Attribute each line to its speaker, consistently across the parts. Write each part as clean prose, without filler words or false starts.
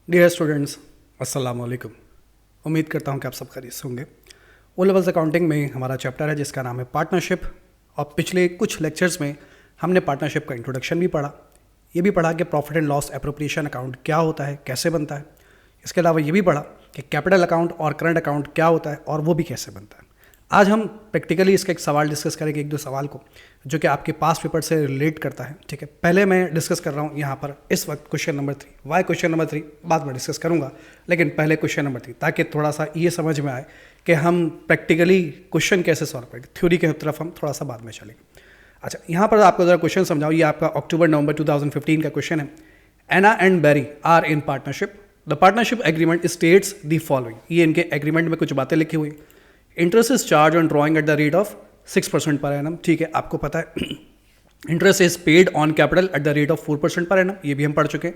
Speaker 1: Dear students, अस्सलाम वालेकुम। उम्मीद करता हूँ कि आप सब खैरियत से होंगे। ओ लेवल्स अकाउंटिंग में हमारा चैप्टर है जिसका नाम है पार्टनरशिप। और पिछले कुछ लेक्चर्स में हमने पार्टनरशिप का इंट्रोडक्शन भी पढ़ा, ये भी पढ़ा कि profit and loss appropriation account क्या होता है, कैसे बनता है। इसके अलावा ये भी पढ़ा कि कैपिटल अकाउंट और करंट अकाउंट क्या होता है और वो भी कैसे बनता है। आज हम प्रैक्टिकली इसका एक सवाल डिस्कस करेंगे, एक दो सवाल को जो कि आपके पास पेपर से रिलेट करता है। ठीक है, पहले मैं डिस्कस कर रहा हूँ यहाँ पर इस वक्त question number 3। Why question number 3 बाद में डिस्कस करूँगा, लेकिन पहले क्वेश्चन नंबर 3 ताकि थोड़ा सा ये समझ में आए कि हम प्रैक्टिकली क्वेश्चन कैसे सॉल्व करेंगे। थ्योरी की तरफ हम थोड़ा सा बाद में चलेंगे। अच्छा, यहाँ पर आपको ज़रा क्वेश्चन समझाओ। ये आपका अक्टूबर-नवंबर 2015 का क्वेश्चन है। Anna and Barry are in partnership. The partnership agreement states the following. ये इनके एग्रीमेंट में कुछ बातें लिखी हुई। Interest is charge on drawing at the rate of 6% per annum. ठीक है, आपको पता है interest is paid on capital at the rate of 4% per annum, ये भी हम पढ़ चुके हैं।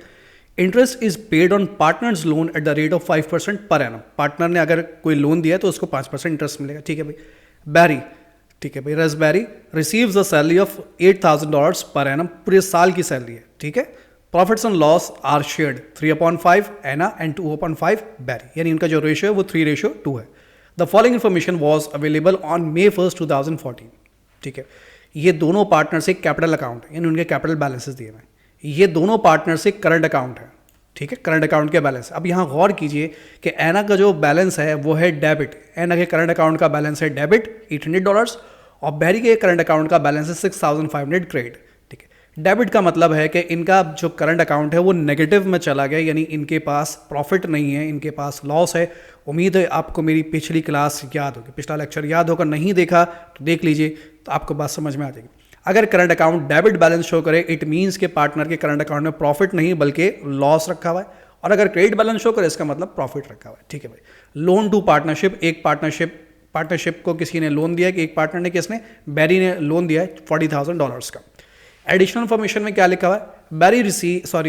Speaker 1: Interest is paid on partners loan at the rate of 5% per annum. Partner ने अगर कोई लोन दिया है तो उसको 5% इंटरेस्ट मिलेगा। ठीक है भाई। बैरी, ठीक है भाई, रसबैरी receives a salary of $8,000 per annum, पूरे साल की सैलरी है। ठीक है। Profits and loss are shared 3/5 Ana and 2/5 Barry, यानी इनका जो रेशियो है वो 3:2 है। The following information was available on May 1, 2014। ठीक है, ये दोनों पार्टनर से कैपिटल अकाउंट है, यानी उनके कैपिटल बैलेंसेस दिए हुए हैं। ये दोनों पार्टनर से करंट अकाउंट है। ठीक है, करंट अकाउंट के बैलेंस। अब यहाँ गौर कीजिए कि एना का जो बैलेंस है वो है डेबिट। एना के करंट अकाउंट का बैलेंस है डेबिट $800 और बैरी के करंट अकाउंट का बैलेंस है 6,500 क्रेडिट। ठीक है, डेबिट का मतलब है कि इनका जो करंट अकाउंट है वो नेगेटिव में चला गया, यानी इनके पास प्रॉफिट नहीं है, इनके पास लॉस है। उम्मीद है आपको मेरी पिछली क्लास याद होगी, पिछला लेक्चर याद होगा, नहीं देखा तो देख लीजिए तो आपको बात समझ में आ जाएगी। अगर current account debit balance show करे इट मीन्स के पार्टनर के करंट अकाउंट में प्रॉफिट नहीं बल्कि लॉस रखा हुआ है, और अगर क्रेडिट बैलेंस शो करे इसका मतलब प्रॉफिट रखा हुआ है। ठीक है भाई। लोन टू पार्टनरशिप, एक पार्टनरशिप को किसी ने लोन दिया कि एक पार्टनर ने, किसने, बैरी ने लोन दिया है $40,000 का। एडिशनल इन्फॉर्मेशन में क्या लिखा हुआ है,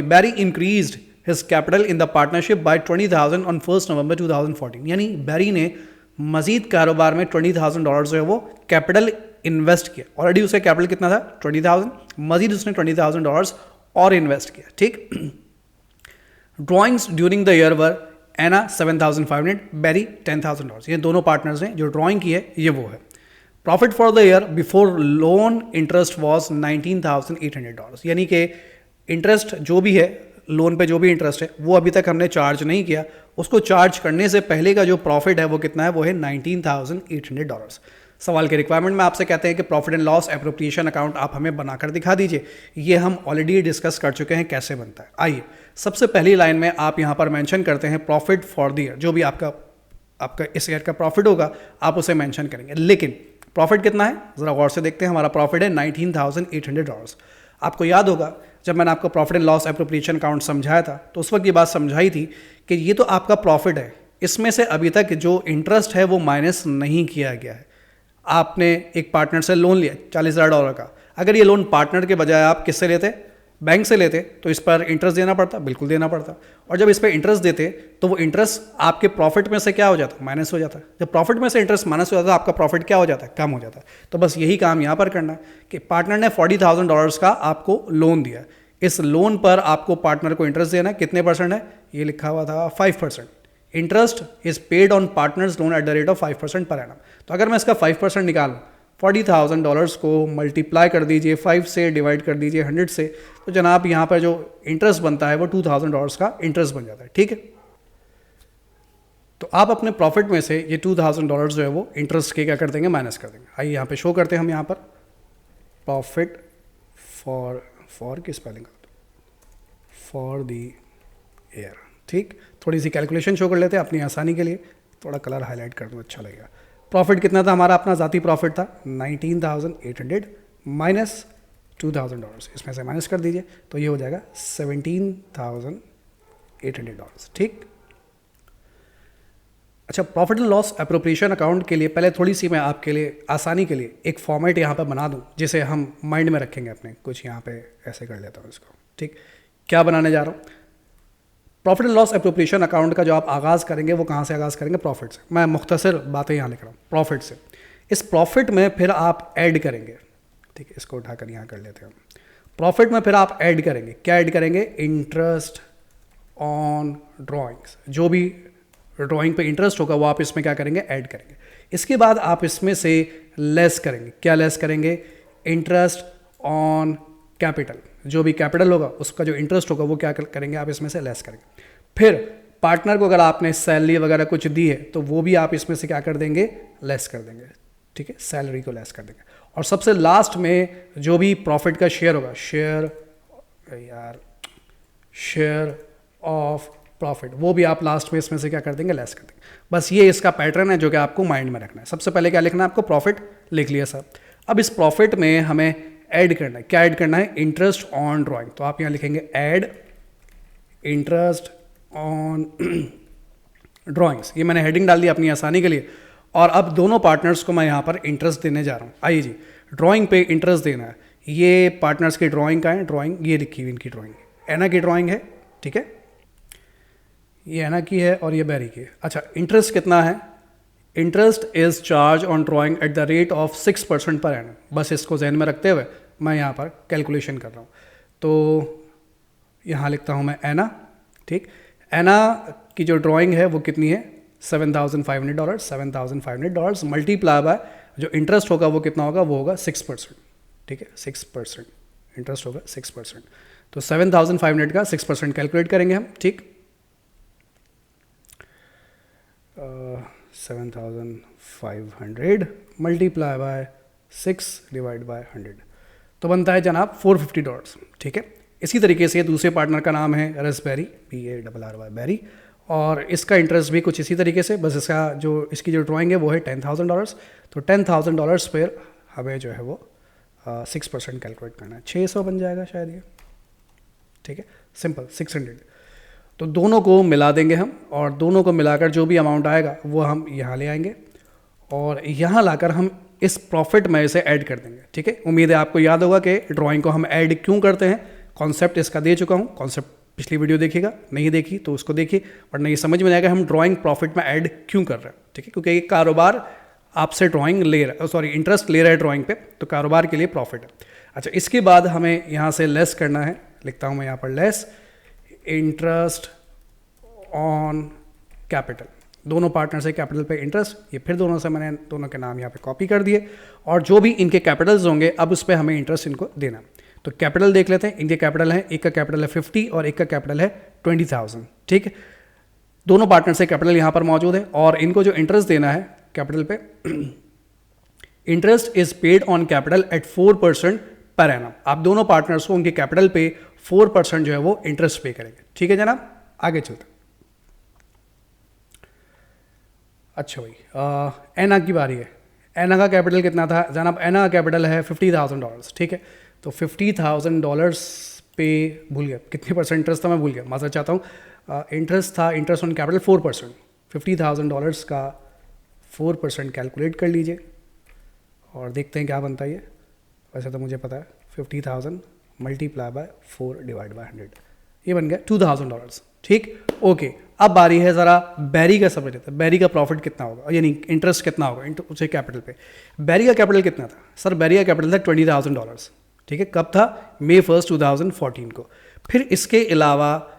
Speaker 1: बैरी increased his capital in the partnership by 20,000 on 1st November 2014, यानी बैरी ने मजीद कारोबार में $20,000 जो है वो कैपिटल इन्वेस्ट किया। ऑलरेडी उसका कैपिटल कितना था, 20,000, मजीद उसने $20,000 और इन्वेस्ट किया। ठीक। Drawings during the year were Anna 7,500, Barry $10,000। ये दोनों पार्टनर्स ने जो ड्रॉइंग की है ये वो है। Profit for the year before loan interest was $19,800, यानी कि इंटरेस्ट जो भी है, लोन पे जो भी इंटरेस्ट है वो अभी तक हमने चार्ज नहीं किया, उसको चार्ज करने से पहले का जो प्रॉफिट है वो कितना है, वो है $19,800। सवाल के रिक्वायरमेंट में आपसे कहते हैं कि profit and loss appropriation account आप हमें बनाकर दिखा दीजिए। ये हम ऑलरेडी डिस्कस कर चुके हैं कैसे बनता है। आइए, सबसे पहली लाइन में आप यहाँ पर मेंशन करते हैं प्रॉफिट फॉर द ईयर। जो भी आपका इस ईयर का प्रॉफिट होगा आप उसे मेंशन करेंगे, लेकिन प्रॉफिट कितना है ज़रा गौर से देखते हैं। हमारा प्रॉफिट है $19,800। आपको याद होगा जब मैंने आपको profit and loss appropriation account समझाया था तो उस वक्त ये बात समझाई थी कि ये तो आपका प्रॉफिट है, इसमें से अभी तक जो इंटरेस्ट है वो माइनस नहीं किया गया है। आपने एक पार्टनर से लोन लिया $40,000 का। अगर ये लोन पार्टनर के बजाय आप किससे लेते, बैंक से लेते, तो इस पर इंटरेस्ट देना पड़ता, बिल्कुल देना पड़ता। और जब इस पर इंटरेस्ट देते तो वो इंटरेस्ट आपके प्रॉफिट में से क्या हो जाता, माइनस हो जाता। जब प्रॉफिट में से इंटरेस्ट माइनस हो जाता है आपका प्रॉफिट क्या हो जाता है, कम हो जाता है। तो बस यही काम यहाँ पर करना है कि पार्टनर ने $40,000 का आपको लोन दिया, इस लोन पर आपको पार्टनर को इंटरेस्ट देना है। कितने परसेंट है, ये लिखा हुआ था 5%। Interest is paid on partners loan at the rate of 5% per annum. तो अगर मैं इसका 5% निकालूँ, $40,000 को मल्टीप्लाई कर दीजिए 5 से, डिवाइड कर दीजिए 100 से, तो जनाब यहाँ पर जो इंटरेस्ट बनता है वो $2,000 का इंटरेस्ट बन जाता है। ठीक है, तो आप अपने प्रॉफिट में से ये $2,000 जो है वो इंटरेस्ट के क्या कर देंगे, माइनस कर देंगे। आइए यहाँ पे शो करते हैं हम यहाँ पर प्रॉफिट फॉर की स्पेलिंग फॉर द ईयर। ठीक, थोड़ी सी कैलकुलेशन शो कर लेते हैं अपनी आसानी के लिए, थोड़ा कलर हाईलाइट कर दूँ, अच्छा लगेगा। प्रॉफिट कितना था हमारा, अपना ज़ाती प्रॉफिट था 19,800 माइनस $2,000, इसमें से माइनस कर दीजिए तो ये हो जाएगा $17,800। ठीक। अच्छा, profit and loss appropriation account के लिए पहले थोड़ी सी मैं आपके लिए आसानी के लिए एक फॉर्मेट यहाँ पर बना दूँ जिसे हम माइंड में रखेंगे अपने। कुछ यहाँ पे ऐसे कर लेता हूँ इसको। ठीक, क्या बनाने जा रहा हूँ, profit and loss appropriation account का जो आप आगाज़ करेंगे वो कहाँ से आगाज़ करेंगे, प्रॉफिट से। मैं मुख्तसर बातें यहाँ लिख रहा हूँ, प्रॉफिट से। इस प्रॉफिट में फिर आप ऐड करेंगे। ठीक है, इसको उठाकर यहाँ कर लेते हैं हम। प्रॉफिट में फिर आप ऐड करेंगे, क्या ऐड करेंगे, इंटरेस्ट ऑन ड्राइंग्स, जो भी ड्राइंग पे इंटरेस्ट होगा वो आप इसमें क्या करेंगे, ऐड करेंगे। इसके बाद आप इसमें से लेस करेंगे, क्या लेस करेंगे, इंटरेस्ट ऑन कैपिटल, जो भी कैपिटल होगा उसका जो इंटरेस्ट होगा वो क्या करेंगे, आप इसमें से लेस करेंगे। फिर पार्टनर को अगर आपने सैलरी वगैरह कुछ दी है तो वो भी आप इसमें से क्या कर देंगे, लेस कर देंगे, ठीक है, सैलरी को लेस कर देंगे। और सबसे लास्ट में जो भी प्रॉफिट का शेयर होगा, शेयर ऑफ प्रॉफिट, वो भी आप लास्ट में इसमें से क्या कर देंगे, लेस कर देंगे। बस ये इसका पैटर्न है जो कि आपको माइंड में रखना है। सबसे पहले क्या लिखना है आपको, प्रॉफिट लिख लिया सब। अब इस प्रॉफिट में हमें ऐड करना है, क्या ऐड करना है, इंटरेस्ट ऑन ड्राइंग। तो आप यहाँ लिखेंगे ऐड इंटरेस्ट ऑन ड्राइंग्स, ये मैंने हेडिंग डाल दी अपनी आसानी के लिए। और अब दोनों पार्टनर्स को मैं यहाँ पर इंटरेस्ट देने जा रहा हूँ। आइए जी, ड्राइंग पे इंटरेस्ट देना है। ये पार्टनर्स की ड्राइंग का है, ड्राइंग ये लिखी हुई इनकी ड्राइंग, एना की ड्राइंग है, ठीक है, ये एना की है और ये बैरी की है। अच्छा, इंटरेस्ट कितना है, interest is charge on drawing eight the rate of 6% per annum. बस इसको जहन में रखते हुए मैं यहाँ पर कैलकुलेशन कर रहा हूँ। तो यहाँ लिखता हूँ मैं एना, ठीक, एना की जो ड्राइंग है वो कितनी है, $7,500, $7,500 मल्टीप्लाई बाय जो इंटरेस्ट होगा वो कितना होगा, वो होगा 6%, ठीक है, 6% इंटरेस्ट होगा 6%। तो 7,500 का 6% कैलकुलेट करेंगे हम, ठीक, 7,500 मल्टीप्लाई बाय 6 डिवाइड बाय 100 तो बनता है जनाब $450, ठीक है। इसी तरीके से दूसरे पार्टनर का नाम है रसबेरी, BARRY बेरी, और इसका इंटरेस्ट भी कुछ इसी तरीके से, बस इसकी जो ड्राइंग है वो है $10,000। तो $10,000 पर हमें जो है वो 6% कैलकुलेट करना है, 600 बन जाएगा शायद ये, ठीक है, सिंपल 600। तो दोनों को मिला देंगे हम, और दोनों को मिलाकर जो भी अमाउंट आएगा वो हम यहाँ ले आएंगे और यहाँ लाकर हम इस प्रॉफिट में इसे ऐड कर देंगे, ठीक है। उम्मीद है आपको याद होगा कि ड्राइंग को हम ऐड क्यों करते हैं, कॉन्सेप्ट इसका दे चुका हूँ, कॉन्सेप्ट पिछली वीडियो देखिएगा, नहीं देखी तो उसको देखिए, वरना ये समझ में आएगा हम ड्राइंग प्रॉफिट में ऐड क्यों कर रहे हैं, ठीक है, क्योंकि एक कारोबार आपसे ड्राइंग ले रहा है, सॉरी इंटरेस्ट ले रहा है ड्राइंग पे, तो कारोबार के लिए प्रॉफिट है। अच्छा, इसके बाद हमें यहाँ से लेस करना है, लिखता हूँ मैं यहाँ पर लेस इंटरेस्ट ऑन कैपिटल, दोनों पार्टनर से कैपिटल पे इंटरेस्ट, ये फिर दोनों से मैंने दोनों के नाम यहाँ पे कॉपी कर दिए, और जो भी इनके कैपिटल्स होंगे अब उस पर हमें इंटरेस्ट इनको देना। तो कैपिटल देख लेते हैं, इनके कैपिटल है, एक का कैपिटल है 50 और एक का कैपिटल है 20,000, ठीक है। दोनों पार्टनर से कैपिटल यहाँ पर मौजूद है, और इनको जो इंटरेस्ट देना है कैपिटल पे, interest is paid on capital eight 4% per annum. आप दोनों पार्टनर्स को उनके कैपिटल पे 4% जो है वो इंटरेस्ट पे करेंगे, ठीक है जनाब। आगे चलते। अच्छा भाई, एना की बारी है। एना का कैपिटल कितना था जनाब, एना का कैपिटल है $50,000, ठीक है। तो $50,000 पे भूल गया कितने परसेंट इंटरेस्ट था, मैं भूल गया, माफ़ी चाहता हूँ। इंटरेस्ट था, इंटरेस्ट ऑन कैपिटल 4%, $50,000 का 4% कैलकुलेट कर लीजिए और देखते हैं क्या बनता है ये। वैसे तो मुझे पता है 50,000 मल्टीप्लाई बाय 4 डिवाइड बाय 100, ये बन गया $2,000, ठीक, ओके। अब बारी है ज़रा बैरी का समझ लेते हैं, बैरी का प्रॉफिट कितना होगा, यानी इंटरेस्ट कितना होगा उसे कैपिटल पे। बैरी का कैपिटल कितना था सर, बैरी का कैपिटल था $20,000, ठीक है। कब था, May 1, 2014 को। फिर इसके अलावा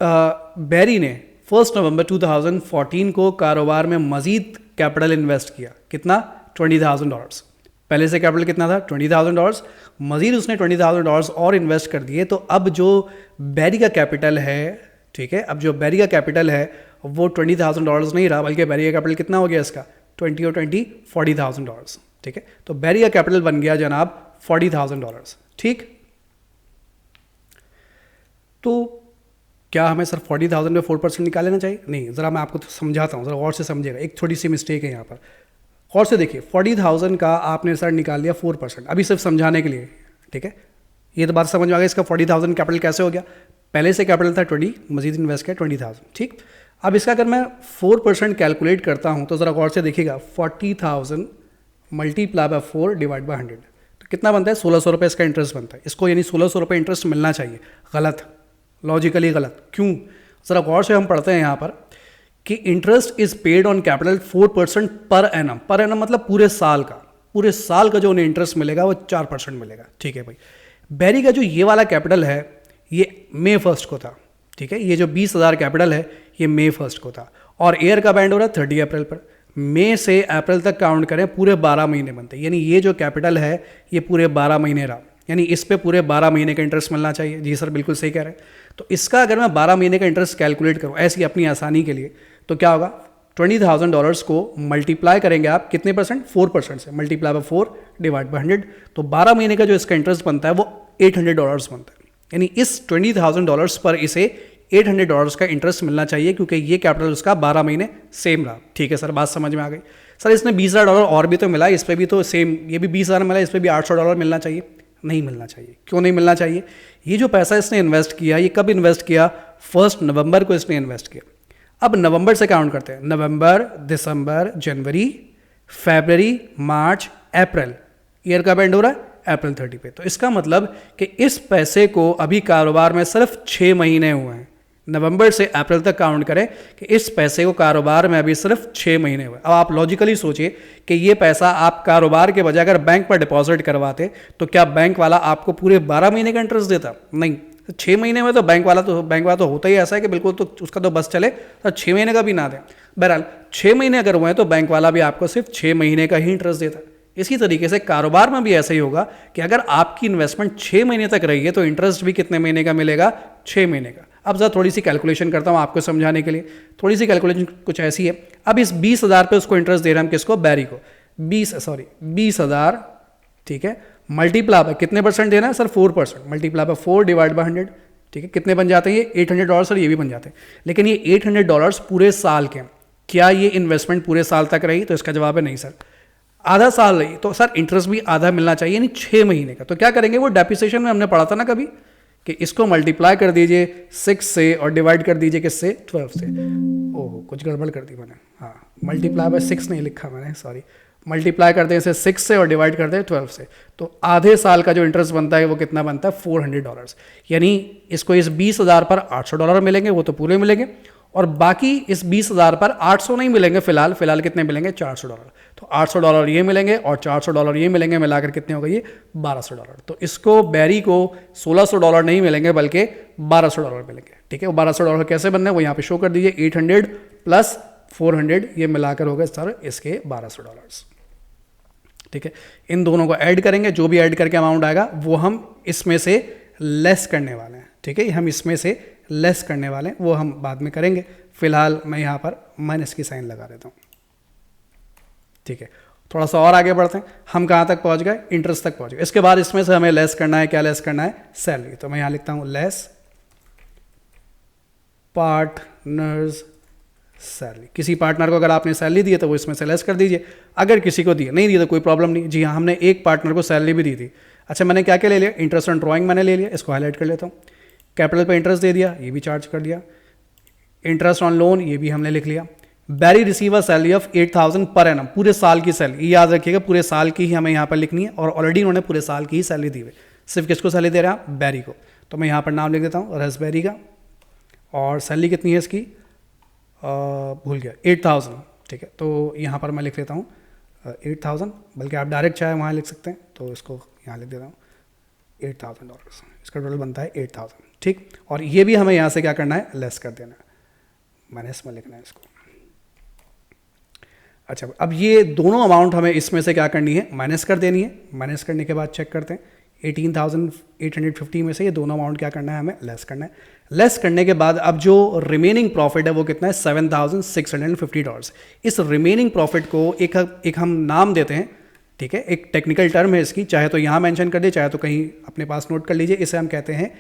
Speaker 1: बैरी ने 1 नवंबर 2014 को कारोबार में मज़ीद कैपिटल इन्वेस्ट किया, कितना, $20,000। पहले से कैपिटल कितना था, $20,000, मज़ीद उसने $20,000 और इन्वेस्ट कर दिए। तो अब जो बैरी का कैपिटल है, ठीक है, अब जो बैरी का कैपिटल है वो $20,000 नहीं रहा, बल्कि बैरी का कैपिटल कितना हो गया इसका, 20 और 20 $40,000, ठीक है। तो बैरी का कैपिटल बन गया जनाब $40,000, ठीक। तो क्या हमें सर 40,000 में 4% निकाल लेना चाहिए, नहीं, ज़रा मैं आपको तो समझाता हूँ, ज़रा गौर से समझिएगा, एक छोटी सी मिस्टेक है यहाँ पर, गौर से देखिए। 40,000 का आपने सर निकाल लिया 4%, अभी सिर्फ समझाने के लिए, ठीक है। ये तो बात समझ में आ गई, इसका 40,000 कैपिटल कैसे हो गया, पहले से कैपिटल था 20, मजीद इन्वेस्ट किया 20,000, ठीक। अब इसका अगर मैं 4% कैलकुलेट करता हूँ तो ज़रा गौर से देखिएगा, 40,000 मल्टीप्लाई बाय 4 डिवाइड बाय 100 तो कितना बनता है, 1,600 रुपये इसका इंटरेस्ट बनता है। इसको यानी 1,600 रुपये इंटरेस्ट मिलना चाहिए, गलत, लॉजिकली गलत। क्यों, ज़रा गौर से हम पढ़ते हैं यहाँ पर कि interest is paid on capital 4% per annum, per annum मतलब पूरे साल का, पूरे साल का जो उन्हें इंटरेस्ट मिलेगा वो 4% मिलेगा, ठीक है भाई। बैरी का जो ये वाला कैपिटल है ये May 1 को था, ठीक है। ये जो 20,000 कैपिटल है ये मई 1 को था, और ईयर का बैंड हो रहा है 30 अप्रैल पर। मई से अप्रैल तक काउंट करें, पूरे 12 महीने बनते हैं, यानी ये जो कैपिटल है ये पूरे 12 महीने रहा, यानी इस पे पूरे 12 महीने का इंटरेस्ट मिलना चाहिए। जी सर बिल्कुल सही कह रहे हैं। तो इसका अगर मैं 12 महीने का इंटरेस्ट कैलकुलेट करूँ ऐसी अपनी आसानी के लिए, तो क्या होगा, $20,000 को मल्टीप्लाई करेंगे आप कितने परसेंट, 4% से, मल्टीप्लाई बाय 4 डिवाइड बाय 100, तो 12 महीने का जो इसका इंटरेस्ट बनता है वो $800 बनता है। यानी इस $20,000 पर इसे $800 का इंटरेस्ट मिलना चाहिए, क्योंकि ये कैपिटल उसका 12 महीने सेम रहा। ठीक है सर, बात समझ में आ गई। सर इसने $20,000 और भी तो मिला, इस पर भी तो सेम, ये भी 20,000 मिला, इस पर भी $800 मिलना चाहिए। नहीं मिलना चाहिए। क्यों नहीं मिलना चाहिए? ये जो पैसा इसने इन्वेस्ट किया, ये कब इन्वेस्ट किया, 1 नवंबर को इसने इन्वेस्ट किया। अब नवंबर से काउंट करते हैं, नवंबर, दिसंबर, जनवरी, फरवरी, मार्च, अप्रैल, ईयर का बैंड हो रहा है अप्रैल 30 पे। तो इसका मतलब कि इस पैसे को अभी कारोबार में सिर्फ 6 महीने हुए हैं। नवंबर से अप्रैल तक काउंट करें कि इस पैसे को कारोबार में अभी सिर्फ 6 महीने हुए। अब आप लॉजिकली सोचिए कि ये पैसा आप कारोबार के बजाय अगर बैंक पर डिपॉजिट करवाते तो क्या बैंक वाला आपको पूरे 12 महीने का इंटरेस्ट देता? नहीं, 6 महीने में तो बैंक वाला तो होता ही ऐसा है कि बिल्कुल तो उसका तो बस चले, तो 6 महीने का भी ना दें। बहरहाल 6 महीने अगर हुए हैं तो बैंक वाला भी आपको सिर्फ 6 महीने का ही इंटरेस्ट देता है। इसी तरीके से कारोबार में भी ऐसा ही होगा कि अगर आपकी इन्वेस्टमेंट 6 महीने तक रही है तो इंटरेस्ट भी कितने महीने का मिलेगा? 6 महीने का। अब जरा थोड़ी सी कैलकुलेशन करता हूं आपको समझाने के लिए। थोड़ी सी कैलकुलेशन कुछ ऐसी है। अब इस 20,000 पे उसको इंटरेस्ट दे रहे हैं हम, किसको? बैरी को। 20,000, ठीक है, मल्टीप्लाई बाय कितने परसेंट देना है sir? 4%। Multiply by 4 divide by 100, ठीक है, कितने बन जाते हैं ये? $800 और ये भी बन जाते हैं। लेकिन ये $800 पूरे साल के, क्या ये इन्वेस्टमेंट पूरे साल तक रही? तो इसका जवाब है नहीं सर। आधा साल रही तो सर इंटरेस्ट भी आधा मिलना चाहिए, यानी 6 महीने का। तो क्या करेंगे, वो डेप्रिसिएशन में हमने पढ़ा था ना कभी, कि इसको मल्टीप्लाई कर दीजिए 6 से और डिवाइड कर दीजिए किससे? 12 से। ओह कुछ गड़बड़ कर दी मैंने, हाँ, मल्टीप्लाई बाय 6 नहीं लिखा मैंने, सॉरी। मल्टीप्लाई करते हैं इसे 6 से और डिवाइड करते हैं 12 से, तो आधे साल का जो इंटरेस्ट बनता है वो कितना बनता है? $400। यानी इसको इस 20,000 पर $800 मिलेंगे, वो तो पूरे मिलेंगे, और बाकी इस 20,000 पर 800 नहीं मिलेंगे फिलहाल कितने मिलेंगे? $400। तो $800 ये मिलेंगे और $400 ये मिलेंगे, मिलाकर कितने हो गए ये? $1,200। तो इसको बैरी को $1,600 नहीं मिलेंगे बल्कि $1,200 मिलेंगे। ठीक है, वो $1,200 कैसे बनने वो यहाँ पे शो कर दीजिए। 800 प्लस 400 ये मिलाकर हो गए सर इसके $1,200। ठीक है, इन दोनों को ऐड करेंगे, जो भी ऐड करके अमाउंट आएगा वो हम इसमें से लेस करने वाले हैं। ठीक है, हम इसमें से लेस करने वाले हैं, वो हम बाद में करेंगे। फिलहाल मैं यहाँ पर माइनस की साइन लगा देता हूँ। ठीक है, थोड़ा सा और आगे बढ़ते हैं। हम कहाँ तक पहुँच गए? इंटरेस्ट तक पहुँच गए। इसके बाद इसमें से हमें लेस करना है, क्या लेस करना है? सैलरी। तो मैं यहाँ लिखता हूँ लेस पार्टनर्स सैलरी। किसी पार्टनर को अगर आपने सैलरी दी है तो वो इसमें से लेस कर दीजिए। अगर किसी को दी नहीं दी तो कोई प्रॉब्लम नहीं। जी हाँ, हमने एक पार्टनर को सैलरी भी दी थी। अच्छा, मैंने क्या क्या ले लिया? इंटरेस्ट ऑन ड्राइंग मैंने ले लिया, इसको हाईलाइट कर लेता हूँ। कैपिटल पे इंटरेस्ट दे दिया, ये भी चार्ज कर दिया। इंटरेस्ट ऑन लोन ये भी हमने लिख लिया। Barry receive a salary of 8,000 per annum, पूरे साल की सैलरी, याद रखिएगा पूरे साल की ही हमें यहाँ पर लिखनी है, और ऑलरेडी उन्होंने पूरे साल की ही सैलरी दी हुई। सिर्फ किसको सैलरी दे रहा है? बैरी को। तो मैं यहाँ पर नाम लिख देता हूँ रसबेरी का, और सैलरी कितनी है इसकी? भूल गया, 8,000। ठीक है, तो यहाँ पर मैं लिख लेता हूँ 8,000, बल्कि आप डायरेक्ट चाहे वहाँ लिख सकते हैं, तो इसको यहाँ लिख देता हूँ $8,000। इसका टोटल बनता है 8,000। ठीक, और ये भी हमें यहाँ से क्या करना है? लेस कर देना है, माइनस में लिखना है इसको। अच्छा, अब ये दोनों अमाउंट हमें इसमें से क्या करनी है? माइनस कर देनी है। माइनस करने के बाद चेक करते हैं, 18,850 में से ये दोनों अमाउंट क्या करना है? हमें लेस करना है। लेस करने के बाद अब जो रिमेनिंग प्रॉफिट है वो कितना है? $7,650। इस रिमेनिंग प्रॉफिट को एक हम नाम देते हैं। ठीक है, एक टेक्निकल टर्म है इसकी, चाहे तो यहाँ मेंशन कर दे, चाहे तो कहीं अपने पास नोट कर लीजिए। इसे हम कहते हैं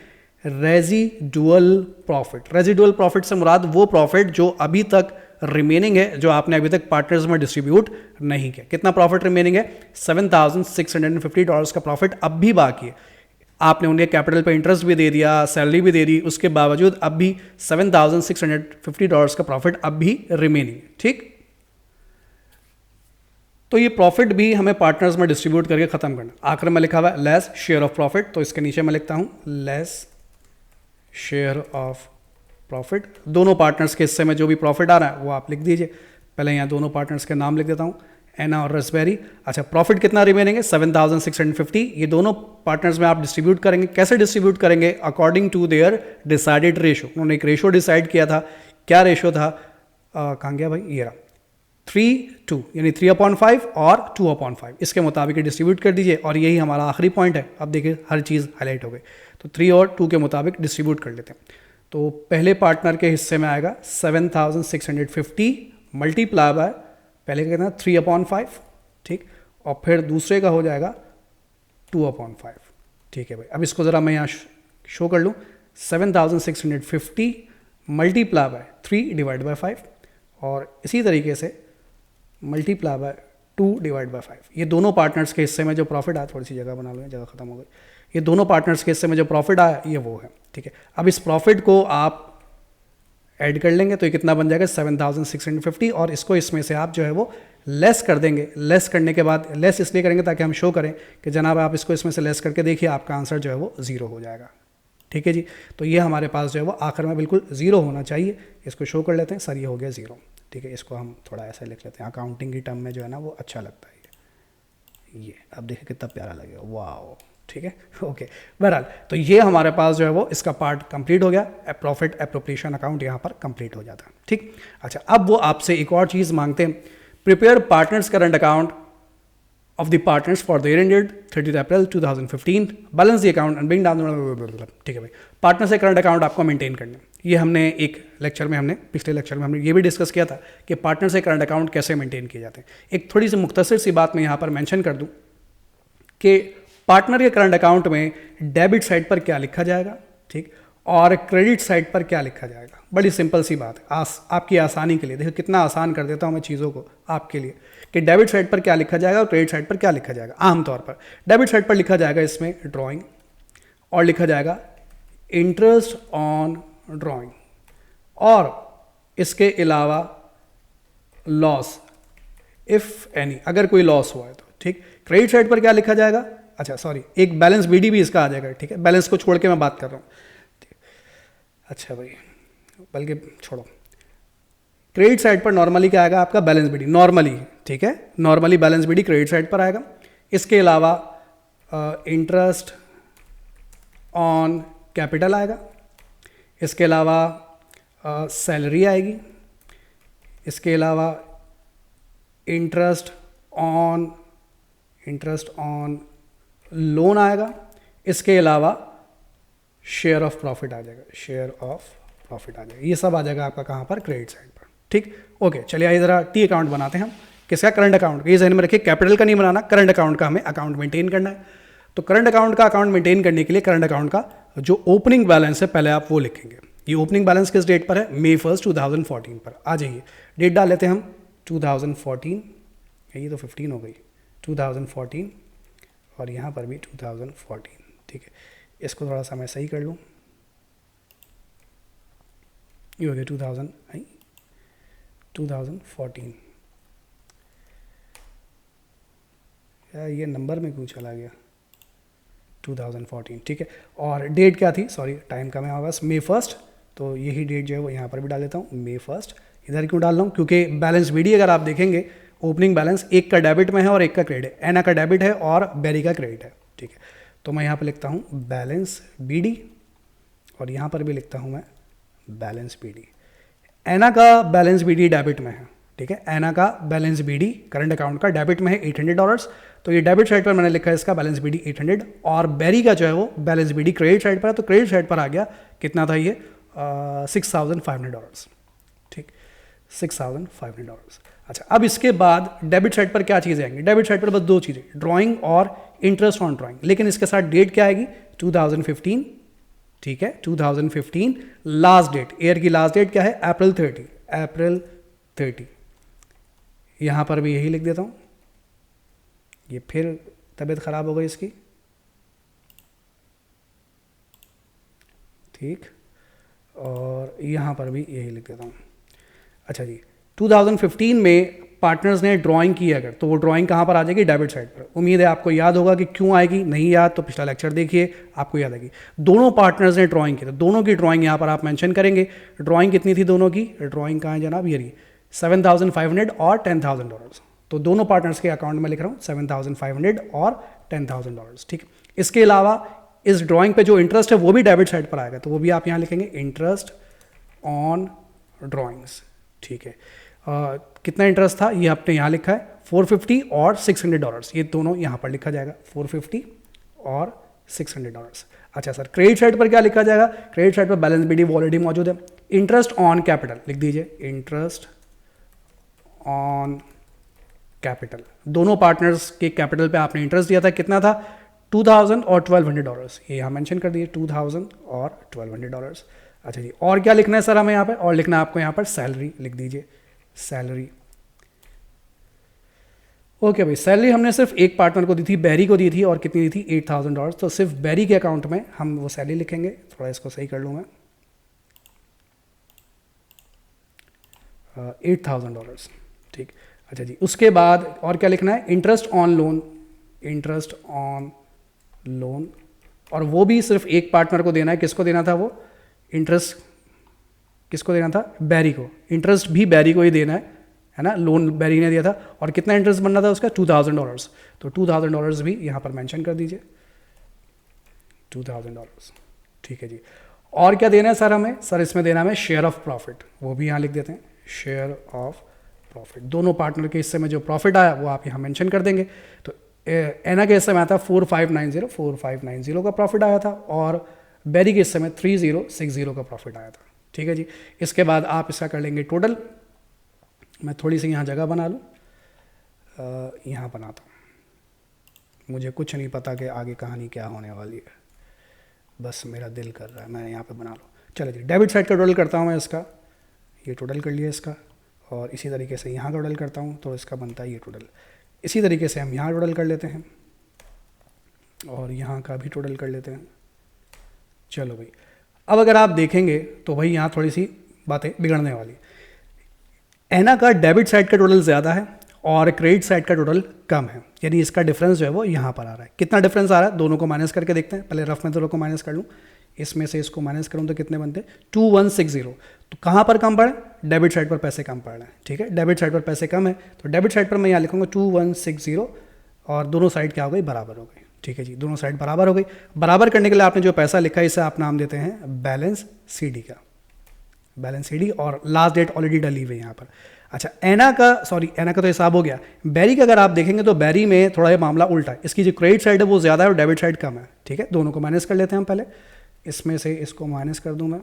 Speaker 1: रेजिडुअल प्रॉफिट। रेजिडुअल प्रॉफिट से मुराद वो प्रॉफिट जो अभी तक रिमेनिंग है, जो आपने अभी तक पार्टनर्स में डिस्ट्रीब्यूट नहीं किया। कितना प्रॉफिट रिमेनिंग है? $7,650 का प्रॉफिट अब भी बाकी है। आपने उन्हें कैपिटल पे इंटरेस्ट भी दे दिया, सैलरी भी दे दी, उसके बावजूद अब भी $7,650 का प्रॉफिट अब भी रिमेनिंग है। ठीक, तो ये प्रॉफिट भी हमें पार्टनर्स में डिस्ट्रीब्यूट करके खत्म करना। आखिर में लिखा हुआ है लेस शेयर ऑफ प्रॉफिट, तो इसके नीचे मैं लिखता हूं लेस शेयर ऑफ प्रॉफिट। दोनों पार्टनर्स के हिस्से में जो भी प्रॉफिट आ रहा है वो आप लिख दीजिए। पहले यहाँ दोनों पार्टनर्स के नाम लिख देता हूँ, एना और रसबेरी। अच्छा, प्रॉफिट कितना रिमेनिंग है 7650। ये दोनों पार्टनर्स में आप डिस्ट्रीब्यूट करेंगे। कैसे डिस्ट्रीब्यूट करेंगे? According to their decided ratio. उन्होंने एक रेशो डिसाइड किया था। क्या रेशो था? कहाँ गया भाई, ये रहा, 3:2, यानी 3/5 और 2/5, इसके मुताबिक डिस्ट्रीब्यूट कर दीजिए। और यही हमारा आखिरी पॉइंट है। अब देखिए हर चीज़ हाईलाइट हो गई। तो 3 और 2 के मुताबिक डिस्ट्रीब्यूट कर लेते हैं। तो पहले पार्टनर के हिस्से में आएगा 7650 मल्टीप्लाई बाय, पहले का कितना 3/5, ठीक, और फिर दूसरे का हो जाएगा 2/5, ठीक है भाई। अब इसको ज़रा मैं यहाँ शो कर लूँ, 7650 मल्टीप्लाई बाय 3/5 और इसी तरीके से मल्टीप्लाई बाय 2/5। ये दोनों पार्टनर्स के हिस्से में जो प्रॉफिट आया, थोड़ी सी जगह बना लो, जगह खत्म हो गई। ये दोनों पार्टनर्स के हिस्से में जो प्रॉफिट आया ये वो है, ठीक है। अब इस प्रॉफिट को आप ऐड कर लेंगे तो ये कितना बन जाएगा 7650, और इसको इसमें से आप जो है वो लेस कर देंगे। लेस करने के बाद, लेस इसलिए करेंगे ताकि हम शो करें कि जनाब आप इसको इसमें से लेस करके देखिए, आपका आंसर जो है वो 0 हो जाएगा, ठीक है जी। तो ये हमारे पास जो है वो आखिर में बिल्कुल 0 होना चाहिए। इसको शो कर लेते हैं, सर ये हो गया 0, ठीक है। इसको हम थोड़ा ऐसा लिख लेते हैं, अकाउंटिंग की टर्म में जो है ना वो अच्छा लगता है ये। अब देखिए कितना प्यारा लगेगा, वाह, ठीक है, ओके। बहरहाल तो ये हमारे पास जो है वो इसका पार्ट कंप्लीट हो गया। प्रॉफिट एप्रोप्रिएशन अकाउंट यहाँ पर कंप्लीट हो जाता है, ठीक। अच्छा, अब वो आपसे एक और चीज़ मांगते हैं, prepare partners current account of the partners for the year ended 30th April 2015, balance the account and bring down, ठीक है भाई। पार्टनर से करंट अकाउंट आपको मेंटेन करना। ये हमने एक लेक्चर में, पिछले लेक्चर में हमने ये भी डिस्कस किया था कि पार्टनर से करंट अकाउंट कैसे मेंटेन किए जाते हैं। एक थोड़ी सी मुख्तसर सी बात मैं यहाँ पर मेंशन कर दूँ कि पार्टनर के करंट अकाउंट में डेबिट साइड पर क्या लिखा जाएगा, ठीक, और क्रेडिट साइड पर क्या लिखा जाएगा। बड़ी सिंपल सी बात है, आपकी आसानी के लिए। देखो कितना आसान कर देता हूँ मैं चीज़ों को आपके लिए, कि डेबिट साइड पर क्या लिखा जाएगा और क्रेडिट साइड पर क्या लिखा जाएगा। आमतौर पर डेबिट साइड पर लिखा जाएगा इसमें ड्राइंग, और लिखा जाएगा इंटरेस्ट ऑन ड्राइंग, और इसके अलावा लॉस इफ एनी, अगर कोई लॉस हुआ है तो, ठीक। क्रेडिट साइड पर क्या लिखा जाएगा? अच्छा सॉरी, एक बैलेंस बीडी भी इसका आ जाएगा, ठीक है। बैलेंस को छोड़ के मैं बात कर रहा हूँ, अच्छा भाई, बल्कि छोड़ो। क्रेडिट साइड पर नॉर्मली क्या आएगा आपका? बैलेंस बीडी, नॉर्मली, ठीक है। Normally balance BD credit side पर आएगा। इसके अलावा इंटरेस्ट ऑन कैपिटल आएगा। इसके अलावा सैलरी आएगी। इसके अलावा इंटरेस्ट ऑन लोन आएगा। इसके अलावा शेयर ऑफ प्रॉफिट आ जाएगा, शेयर ऑफ प्रॉफिट आ जाएगा। ये सब आ जाएगा आपका कहाँ पर? क्रेडिट साइड पर, ठीक। ओके, चलिए आइए ज़रा टी अकाउंट बनाते हैं हम। किसका? Current account. ये ज़हन में रखिए, कैपिटल का नहीं बनाना, करंट अकाउंट का हमें अकाउंट मेंटेन करना है। तो करंट अकाउंट का अकाउंट मेंटेन करने के लिए करंट अकाउंट का जो ओपनिंग बैलेंस है पहले आप वो लिखेंगे। ये ओपनिंग बैलेंस किस डेट पर है? May 1, 2014 पर। आ जाइए, डेट डाल लेते हैं हम 2014, ये तो 15 हो गई, 2014, और यहाँ पर भी 2014, ठीक है। इसको थोड़ा सा मैं सही कर लूँ, ये हो गया 2014। यार ये नंबर में क्यों चला गया? 2014, ठीक है। और डेट क्या थी? सॉरी, टाइम कम है हमारे पास, May 1, तो यही डेट जो है वो यहाँ पर भी डाल देता हूँ, May 1। इधर क्यों डाल रहा हूँ? क्योंकि बैलेंस बीडी अगर आप देखेंगे, ओपनिंग बैलेंस एक का डेबिट में है और एक का क्रेडिट है। एना का डेबिट है और बेरी का क्रेडिट है, ठीक है। तो मैं यहाँ पर लिखता हूँ बैलेंस बीडी, और यहाँ पर भी लिखता हूँ मैं बैलेंस बीडी। एना का बैलेंस बीडी डेबिट में है, ठीक है। एना का बैलेंस बीडी करंट अकाउंट का डेबिट में है $800, तो ये डेबिट साइड पर मैंने लिखा है इसका बैलेंस बीडी 800, और बेरी का जो है वो बैलेंस बीडी क्रेडिट साइड पर है, तो क्रेडिट साइड पर आ गया कितना था ये? $6,500, ठीक, $6,500। अच्छा, अब इसके बाद डेबिट साइड पर क्या चीज़ें आएंगी? डेबिट साइड पर बस दो चीज़ें, ड्राइंग और इंटरेस्ट ऑन ड्राइंग, लेकिन इसके साथ डेट क्या आएगी? 2015, ठीक है, 2015। लास्ट डेट, ईयर की लास्ट डेट क्या है? April 30। यहाँ पर भी यही लिख देता हूँ। ये फिर तबीयत ख़राब हो गई इसकी, ठीक, और यहाँ पर भी यही लिख देता हूँ। अच्छा जी, 2015 में पार्टनर्स ने ड्राइंग की अगर, तो वो ड्राइंग कहाँ पर आ जाएगी? डेबिट साइड पर। उम्मीद है आपको याद होगा कि क्यों आएगी। नहीं याद तो पिछला लेक्चर देखिए, आपको याद आएगी। दोनों पार्टनर्स ने ड्राइंग की, तो दोनों की ड्राइंग यहाँ पर आप मेंशन करेंगे। ड्राइंग कितनी थी दोनों की? ड्राइंग कहाँ है जनाब? ये रही, $7,500 और $10,000, तो दोनों पार्टनर्स के अकाउंट में लिख रहा हूँ $7,500 और $10,000, ठीक। इसके अलावा इस ड्राइंग पे जो इंटरेस्ट है वो भी डेबिट साइड पर आएगा, तो वो भी आप यहाँ लिखेंगे इंटरेस्ट ऑन ड्राइंग्स, ठीक है। कितना इंटरेस्ट था ये आपने यहाँ लिखा है, $450 और $600, ये दोनों यहाँ पर लिखा जाएगा, $450 और $600। अच्छा सर, क्रेडिट साइड पर क्या लिखा जाएगा? क्रेडिट साइड पर बैलेंस बीडी ऑलरेडी मौजूद है। इंटरेस्ट ऑन कैपिटल लिख दीजिए, इंटरेस्ट ऑन कैपिटल, दोनों पार्टनर्स के कैपिटल पे आपने इंटरेस्ट दिया था, कितना था? $2,000 और $1,200, ये यहाँ मेंशन कर दिए, $2,000 और $1,200। अच्छा जी, और क्या लिखना है सर हमें यहाँ पे? और लिखना है आपको यहाँ पर सैलरी, लिख दीजिए सैलरी। ओके भाई, सैलरी हमने सिर्फ एक पार्टनर को दी थी, बैरी को दी थी, और कितनी दी थी? $8,000। तो सिर्फ बैरी के अकाउंट में हम वो सैलरी लिखेंगे, थोड़ा इसको सही कर लूँगा, $8,000, ठीक। अच्छा जी, उसके बाद और क्या लिखना है? Interest on loan, interest on loan, और वो भी सिर्फ एक पार्टनर को देना है। किसको देना था वो इंटरेस्ट? किसको देना था? बैरी को। इंटरेस्ट भी बैरी को ही देना है ना, लोन बैरी ने दिया था, और कितना इंटरेस्ट बनना था उसका? $2,000। तो $2,000 भी यहाँ पर मेंशन कर दीजिए, $2,000, ठीक है जी। और क्या देना है सर हमें? सर इसमें देना हमें शेयर ऑफ प्रॉफिट, वो भी यहाँ लिख देते हैं, शेयर ऑफ प्रॉफिट। दोनों पार्टनर के हिस्से में जो प्रॉफिट आया वो आप यहाँ मेंशन कर देंगे। तो एना के हिस्से में आया था 4590 का प्रॉफिट आया था, और बैरी के हिस्से में 3060 का प्रॉफिट आया था, ठीक है जी। इसके बाद आप इसका कर लेंगे टोटल। मैं थोड़ी सी यहाँ जगह बना लूँ, यहाँ बनाता हूँ, मुझे कुछ नहीं पता कि आगे कहानी क्या होने वाली है, बस मेरा दिल कर रहा है मैं यहाँ पे बना लूँ। चलो जी, डेबिट साइड का टोटल करता हूँ मैं इसका, ये टोटल कर लिया इसका, और इसी तरीके से यहाँ टोटल करता हूँ तो इसका बनता है ये टोटल। इसी तरीके से हम यहाँ टोटल कर लेते हैं, और यहाँ का भी टोटल कर लेते हैं। चलो भाई, अब अगर आप देखेंगे तो भाई यहाँ थोड़ी सी बातें बिगड़ने वाली। एना का डेबिट साइड का टोटल ज़्यादा है और क्रेडिट साइड का टोटल कम है, यानी इसका डिफरेंस जो है वो यहाँ पर आ रहा है। कितना डिफरेंस आ रहा है? दोनों को माइनस करके देखते हैं, पहले रफ में दोनों को माइनस कर लूँ, इसमें से इसको माइनस करूँ तो कितने बनते हैं? 2160। तो कहाँ पर कम पड़े? डेबिट साइड पर पैसे कम पड़ रहे हैं, ठीक है। डेबिट साइड पर पैसे कम है, तो डेबिट साइड पर मैं यहाँ लिखूँगा 2160, और दोनों साइड क्या हो गई? बराबर हो गई, ठीक है जी। दोनों साइड बराबर हो गई। बराबर करने के लिए आपने जो पैसा लिखा है इसे आप नाम देते हैं बैलेंस CD का, बैलेंस CD, और लास्ट डेट ऑलरेडी डली हुई है यहाँ पर। अच्छा, एना का तो हिसाब हो गया। बैरी का अगर आप देखेंगे तो बैरी में थोड़ा ये मामला उल्टा है, इसकी जो क्रेडिट साइड है वो ज़्यादा है और डेबिट साइड कम है, ठीक है। दोनों को माइनस कर लेते हैं हम पहले, इसमें से इसको माइनस कर दूँ मैं,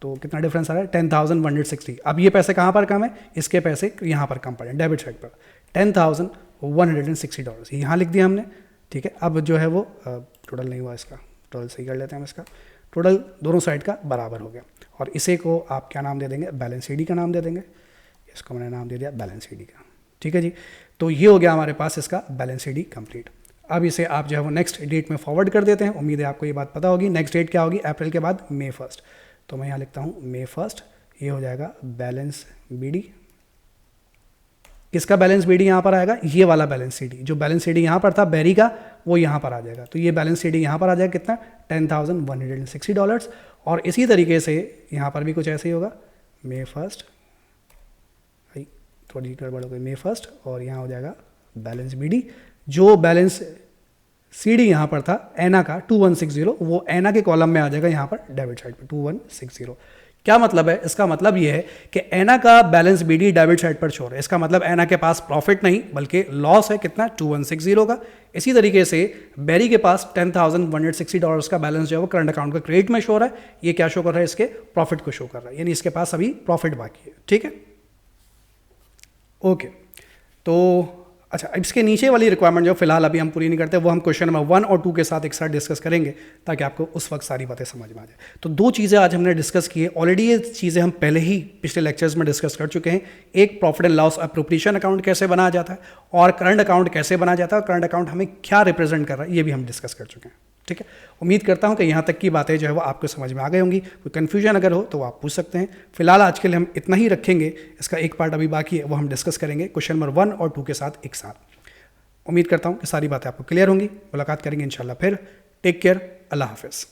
Speaker 1: तो कितना डिफरेंस आ रहा है? 10,160। अब ये पैसे कहाँ पर कम है? इसके पैसे यहाँ पर कम पड़े, डेबिट साइड पर $10,160, यहाँ लिख दिया हमने, ठीक है। अब जो है वो टोटल नहीं हुआ, इसका टोटल सही कर लेते हैं हम, इसका टोटल दोनों साइड का बराबर हो गया, और इसे को आप क्या नाम दे देंगे? बैलेंस CD का नाम दे देंगे। इसको मैंने नाम दे दिया बैलेंस CD का, ठीक है जी। तो ये हो गया हमारे पास इसका बैलेंस CD कंप्लीट। अब इसे आप जो है वो नेक्स्ट डेट में फॉरवर्ड कर देते हैं। उम्मीद है आपको ये बात पता होगी। नेक्स्ट डेट क्या होगी? अप्रैल के बाद May 1। तो मैं यहाँ लिखता हूँ May 1, ये हो जाएगा बैलेंस BD। किसका बैलेंस BD यहाँ पर आएगा? ये वाला बैलेंस CD, जो बैलेंस CD यहाँ पर था बैरी का, वो यहाँ पर आ जाएगा। तो ये बैलेंस CD यहाँ पर आ जाएगा, कितना? $10,160। और इसी तरीके से यहाँ पर भी कुछ ऐसे ही होगा, May 1, थोड़ी गड़बड़ हो गई, May 1, और यहाँ हो जाएगा बैलेंस BD। जो बैलेंस CD यहाँ पर था एना का 2160, वो एना के कॉलम में आ जाएगा यहाँ पर डेबिट साइड पर 2160। क्या मतलब है? इसका मतलब ये है कि एना का बैलेंस BD डेबिट साइड पर शो है। इसका मतलब एना के पास प्रॉफिट नहीं बल्कि लॉस है, कितना? 2160 का। इसी तरीके से बैरी के पास $10,160 का बैलेंस जो है वो करंट अकाउंट का क्रेडिट में शो रहा है। ये क्या शो कर रहा है? इसके प्रॉफिट को शो कर रहा है, यानी इसके पास अभी प्रॉफिट बाकी है, ठीक है। ओके, तो अच्छा, इसके नीचे वाली रिक्वायरमेंट जो फिलहाल अभी हम पूरी नहीं करते, वो हम क्वेश्चन नंबर 1 और 2 के साथ एक साथ डिस्कस करेंगे, ताकि आपको उस वक्त सारी बातें समझ में आ जाए। तो 2 चीज़ें आज हमने डिस्कस की है ऑलरेडी। ये चीज़ें हम पहले ही पिछले लेक्चर्स में डिस्कस कर चुके हैं। एक profit and loss appropriation account कैसे बनाया जाता है, और करंट अकाउंट कैसे बनाया जाता है, और करंट अकाउंट हमें क्या रिप्रेजेंट कर रहा है, ये भी हम डिस्कस कर चुके हैं, ठीक है। उम्मीद करता हूं कि यहाँ तक की बातें जो है वो आपको समझ में आ गई होंगी। कोई कन्फ्यूजन अगर हो तो आप पूछ सकते हैं। फिलहाल आज के लिए हम इतना ही रखेंगे। इसका एक पार्ट अभी बाकी है, वो हम डिस्कस करेंगे क्वेश्चन नंबर 1 और 2 के साथ एक साथ। उम्मीद करता हूँ कि सारी बातें आपको क्लियर होंगी। मुलाकात करेंगे इंशाल्लाह फिर। टेक केयर, अल्लाह हाफिज़।